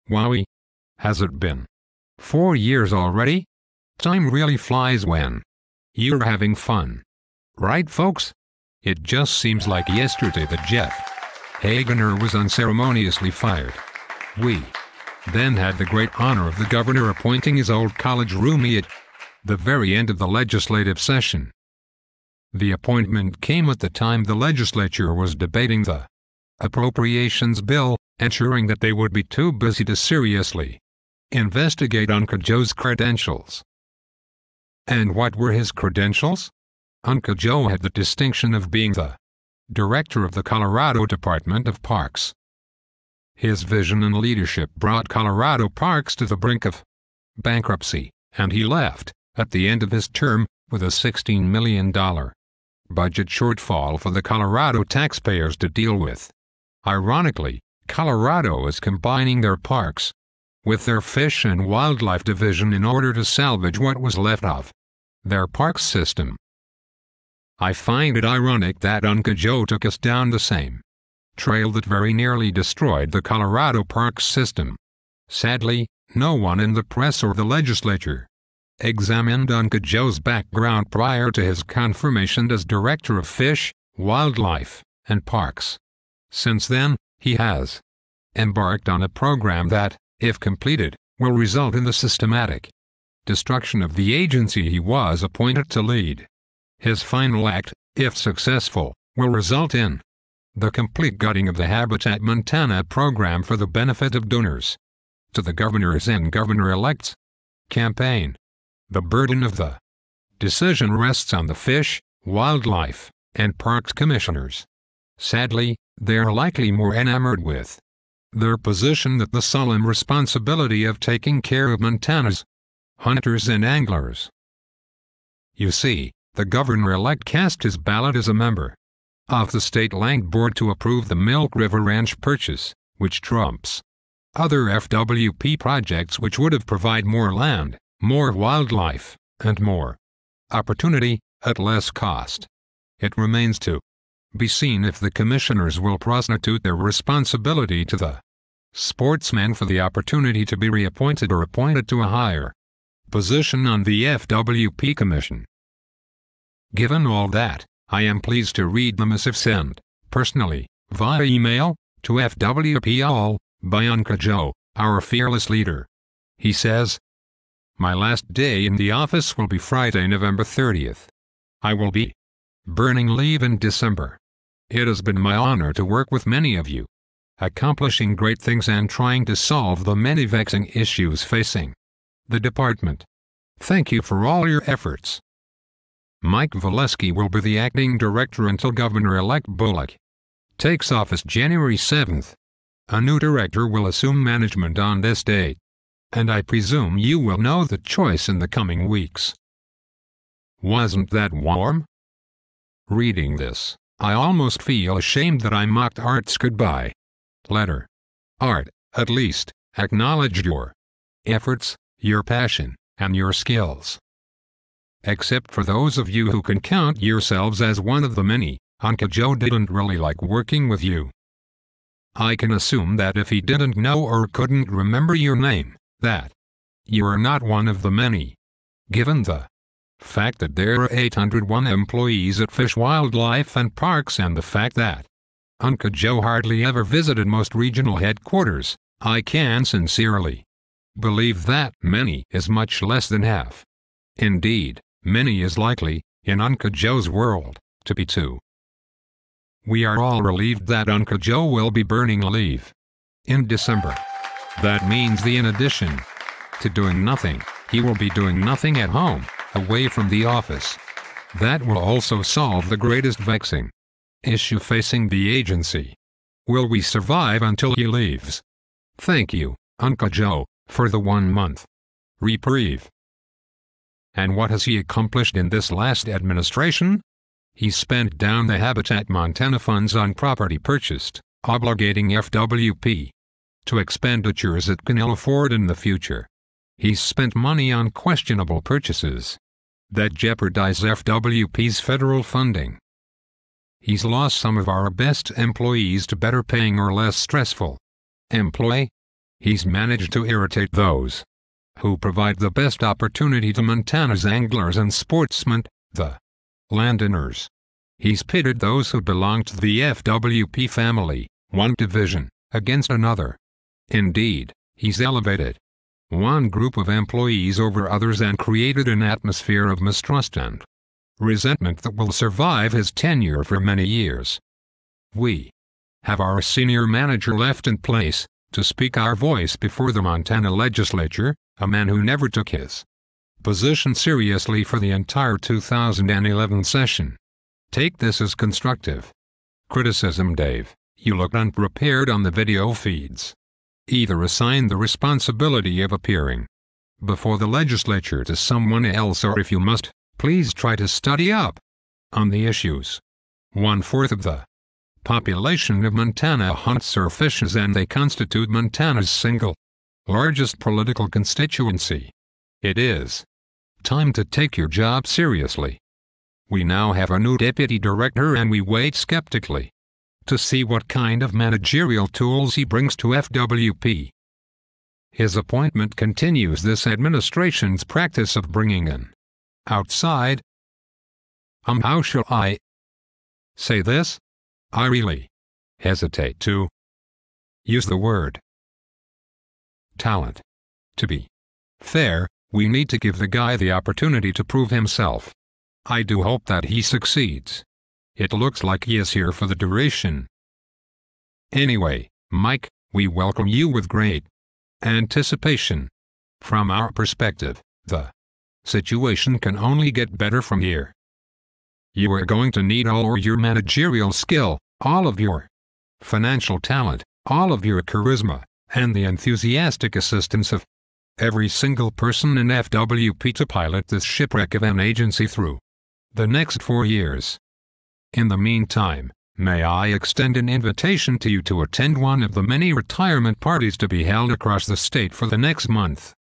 Wowie! Has it been 4 years already? Time really flies when you're having fun. Right, folks? It just seems like yesterday that Jeff Hagener was unceremoniously fired. We then had the great honor of the governor appointing his old college roomie at the very end of the legislative session. The appointment came at the time the legislature was debating the appropriations bill, ensuring that they would be too busy to seriously investigate Unca Joe's credentials. And what were his credentials? Unca Joe had the distinction of being the director of the Colorado Department of Parks. His vision and leadership brought Colorado parks to the brink of bankruptcy, and he left at the end of his term with a $16 million budget shortfall for the Colorado taxpayers to deal with. Ironically, Colorado is combining their parks with their fish and wildlife division in order to salvage what was left of their parks system. I find it ironic that Unca Joe took us down the same trail that very nearly destroyed the Colorado parks system. Sadly, no one in the press or the legislature examined Unca Joe's background prior to his confirmation as Director of Fish, Wildlife, and Parks. Since then, he has embarked on a program that, if completed, will result in the systematic destruction of the agency he was appointed to lead. His final act, if successful, will result in the complete gutting of the Habitat Montana program for the benefit of donors to the governor's and governor-elect's campaign. The burden of the decision rests on the Fish, Wildlife, and Parks commissioners. Sadly, they are likely more enamored with their position than the solemn responsibility of taking care of Montana's hunters and anglers. You see, the governor-elect cast his ballot as a member of the state land board to approve the Milk River Ranch purchase, which trumps other FWP projects which would have provided more land, more wildlife, and more opportunity at less cost. It remains to be seen if the commissioners will prostitute their responsibility to the sportsmen for the opportunity to be reappointed or appointed to a higher position on the FWP Commission. Given all that, I am pleased to read the missive sent, personally, via email, to FWP-all, by Unca Joe, our fearless leader. He says, "My last day in the office will be Friday, November 30th. I will be burning leave in December. It has been my honor to work with many of you, accomplishing great things and trying to solve the many vexing issues facing the department. Thank you for all your efforts. Mike Valesky will be the acting director until Governor-elect Bullock takes office January 7th. A new director will assume management on this date, and I presume you will know the choice in the coming weeks." Wasn't that warm? Reading this, I almost feel ashamed that I mocked Art's goodbye letter. Art, at least, acknowledged your efforts, your passion, and your skills. Except for those of you who can count yourselves as one of the many, Unca Joe didn't really like working with you. I can assume that if he didn't know or couldn't remember your name, that you are not one of the many. Given the fact that there are 801 employees at Fish, Wildlife, and Parks, and the fact that Unca Joe hardly ever visited most regional headquarters, I can sincerely believe that many is much less than half. Indeed, many is likely, in Unca Joe's world, to be two. We are all relieved that Unca Joe will be burning leave in December. That means that in addition to doing nothing, he will be doing nothing at home, away from the office. That will also solve the greatest vexing issue facing the agency. Will we survive until he leaves? Thank you, Unca Joe, for the 1-month reprieve. And what has he accomplished in this last administration? He spent down the Habitat Montana funds on property purchased, obligating FWP to expenditures it can ill afford in the future. He's spent money on questionable purchases that jeopardize FWP's federal funding. He's lost some of our best employees to better paying or less stressful employ He's managed to irritate those who provide the best opportunity to Montana's anglers and sportsmen, the landowners. He's pitted those who belong to the FWP family, one division, against another. Indeed, he's elevated one group of employees over others and created an atmosphere of mistrust and resentment that will survive his tenure for many years. We have our senior manager left in place to speak our voice before the Montana legislature, a man who never took his position seriously for the entire 2011 session. Take this as constructive criticism, Dave. You looked unprepared on the video feeds. Either assign the responsibility of appearing before the legislature to someone else, or if you must, please try to study up on the issues. 1/4 of the population of Montana hunts or fishes, and they constitute Montana's single largest political constituency. It is time to take your job seriously. We now have a new deputy director, and we wait skeptically to see what kind of managerial tools he brings to FWP. His appointment continues this administration's practice of bringing in outside. How shall I say this? I really hesitate to use the word talent. To be fair, we need to give the guy the opportunity to prove himself. I do hope that he succeeds. It looks like he is here for the duration. Anyway, Mike, we welcome you with great anticipation. From our perspective, the situation can only get better from here. You are going to need all of your managerial skill, all of your financial talent, all of your charisma, and the enthusiastic assistance of every single person in FWP to pilot this shipwreck of an agency through the next 4 years. In the meantime, may I extend an invitation to you to attend one of the many retirement parties to be held across the state for the next month.